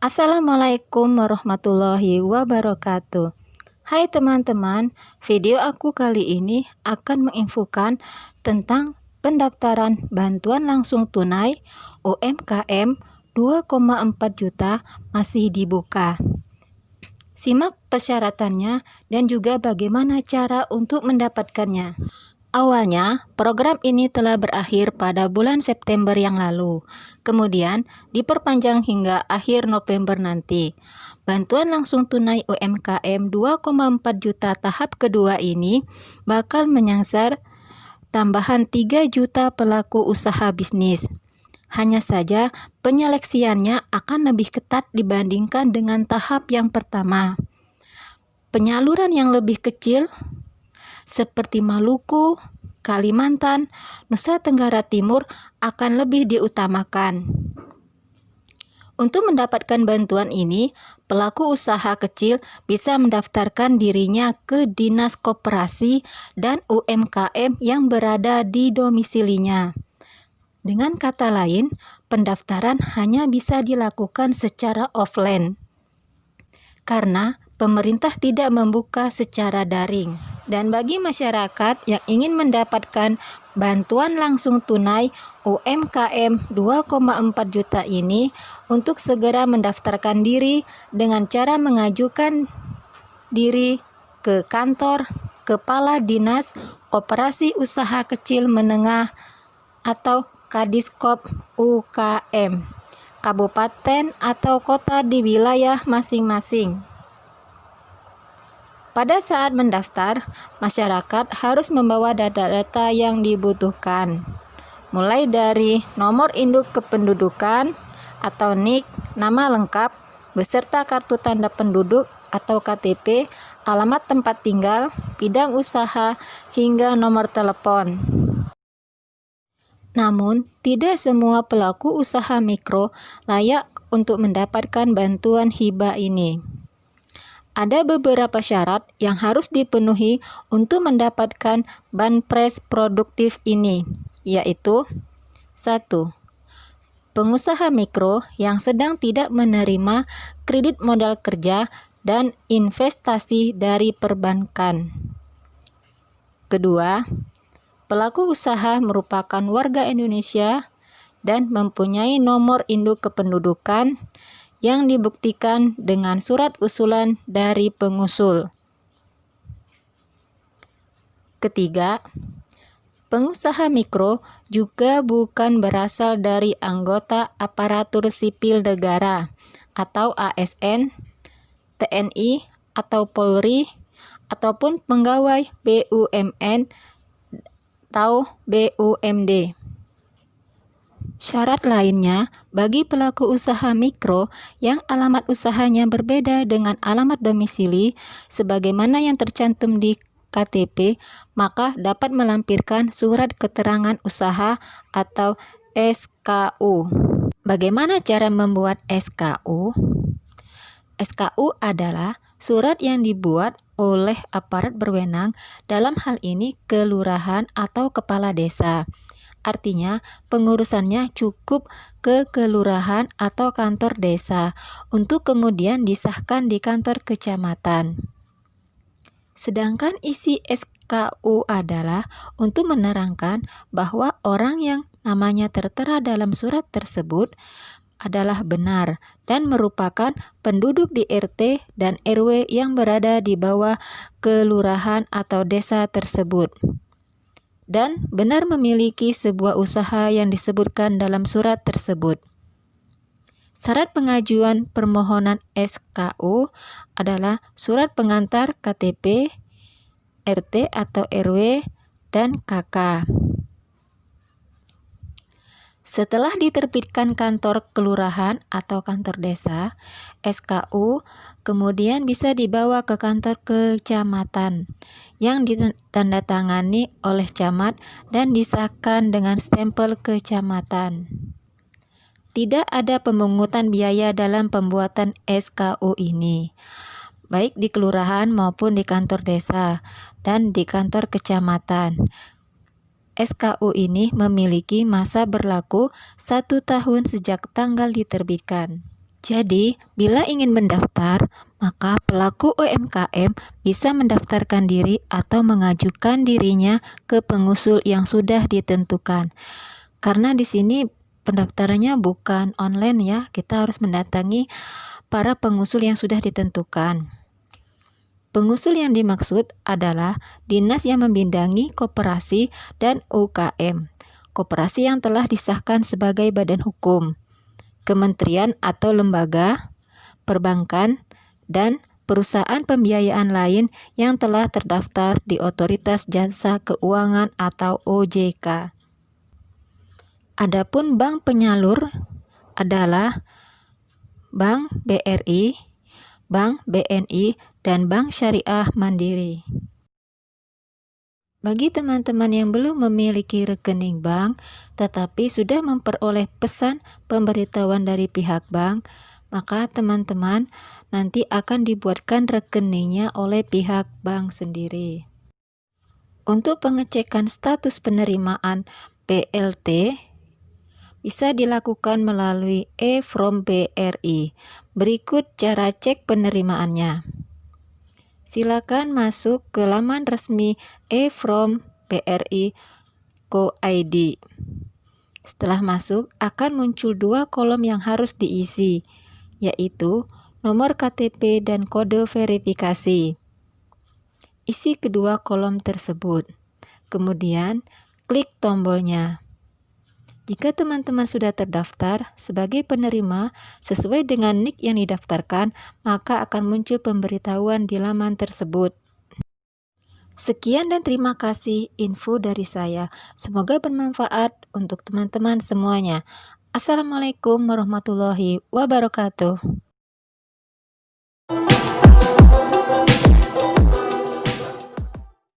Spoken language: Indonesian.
Assalamualaikum warahmatullahi wabarakatuh. Hai teman-teman, video aku kali ini akan menginfokan tentang pendaftaran bantuan langsung tunai UMKM 2,4 juta masih dibuka. Simak persyaratannya dan juga bagaimana cara untuk mendapatkannya. Awalnya, program ini telah berakhir pada bulan September yang lalu, kemudian diperpanjang hingga akhir November nanti. Bantuan langsung tunai UMKM 2,4 juta tahap kedua ini bakal menyasar tambahan 3 juta pelaku usaha bisnis. Hanya saja, penyeleksiannya akan lebih ketat dibandingkan dengan tahap yang pertama. Penyaluran yang lebih kecil seperti Maluku, Kalimantan, Nusa Tenggara Timur akan lebih diutamakan. Untuk mendapatkan bantuan ini, pelaku usaha kecil bisa mendaftarkan dirinya ke Dinas Koperasi dan UMKM yang berada di domisilinya. Dengan kata lain, pendaftaran hanya bisa dilakukan secara offline karena pemerintah tidak membuka secara daring. Dan bagi masyarakat yang ingin mendapatkan bantuan langsung tunai UMKM 2,4 juta ini untuk segera mendaftarkan diri dengan cara mengajukan diri ke kantor Kepala Dinas Koperasi Usaha Kecil Menengah atau Kadiskop UKM, kabupaten atau kota di wilayah masing-masing. Pada saat mendaftar, masyarakat harus membawa data-data yang dibutuhkan, mulai dari nomor induk kependudukan atau NIK, nama lengkap, beserta kartu tanda penduduk atau KTP, alamat tempat tinggal, bidang usaha, hingga nomor telepon. Namun, tidak semua pelaku usaha mikro layak untuk mendapatkan bantuan hibah ini. Ada beberapa syarat yang harus dipenuhi untuk mendapatkan banpres produktif ini, yaitu 1. Pengusaha mikro yang sedang tidak menerima kredit modal kerja dan investasi dari perbankan. Kedua, pelaku usaha merupakan warga Indonesia dan mempunyai nomor induk kependudukan yang dibuktikan dengan surat usulan dari pengusul. Ketiga, pengusaha mikro juga bukan berasal dari anggota aparatur sipil negara atau ASN, TNI atau Polri, ataupun pegawai BUMN atau BUMD. Syarat lainnya, bagi pelaku usaha mikro yang alamat usahanya berbeda dengan alamat domisili sebagaimana yang tercantum di KTP, maka dapat melampirkan surat keterangan usaha atau SKU. Bagaimana cara membuat SKU? SKU adalah surat yang dibuat oleh aparat berwenang, dalam hal ini kelurahan atau kepala desa. Artinya, pengurusannya cukup ke kelurahan atau kantor desa untuk kemudian disahkan di kantor kecamatan. Sedangkan isi SKU adalah untuk menerangkan bahwa orang yang namanya tertera dalam surat tersebut adalah benar dan merupakan penduduk di RT dan RW yang berada di bawah kelurahan atau desa tersebut, dan benar memiliki sebuah usaha yang disebutkan dalam surat tersebut. Syarat pengajuan permohonan SKU adalah surat pengantar KTP, RT atau RW, dan KK. Setelah diterbitkan kantor kelurahan atau kantor desa, SKU kemudian bisa dibawa ke kantor kecamatan yang ditandatangani oleh camat dan disahkan dengan stempel kecamatan. Tidak ada pemungutan biaya dalam pembuatan SKU ini, baik di kelurahan maupun di kantor desa dan di kantor kecamatan. SKU ini memiliki masa berlaku 1 tahun sejak tanggal diterbitkan. Jadi, bila ingin mendaftar, maka pelaku UMKM bisa mendaftarkan diri atau mengajukan dirinya ke pengusul yang sudah ditentukan. Karena di sini pendaftarannya bukan online ya, kita harus mendatangi para pengusul yang sudah ditentukan. Pengusul yang dimaksud adalah dinas yang membidangi koperasi dan UKM, koperasi yang telah disahkan sebagai badan hukum, kementerian atau lembaga, perbankan, dan perusahaan pembiayaan lain yang telah terdaftar di Otoritas Jasa Keuangan atau OJK. Adapun bank penyalur adalah Bank BRI, Bank BNI, dan Bank Syariah Mandiri. Bagi teman-teman yang belum memiliki rekening bank, tetapi sudah memperoleh pesan pemberitahuan dari pihak bank, maka teman-teman nanti akan dibuatkan rekeningnya oleh pihak bank sendiri. Untuk pengecekan status penerimaan BLT, bisa dilakukan melalui e-From BRI. Berikut cara cek penerimaannya. Silakan masuk ke laman resmi e-From BRI Co.id. Setelah masuk, akan muncul dua kolom yang harus diisi, yaitu nomor KTP dan kode verifikasi. Isi kedua kolom tersebut. Kemudian, klik tombolnya. Jika teman-teman sudah terdaftar sebagai penerima sesuai dengan NIK yang didaftarkan, maka akan muncul pemberitahuan di laman tersebut. Sekian dan terima kasih info dari saya. Semoga bermanfaat untuk teman-teman semuanya. Assalamualaikum warahmatullahi wabarakatuh.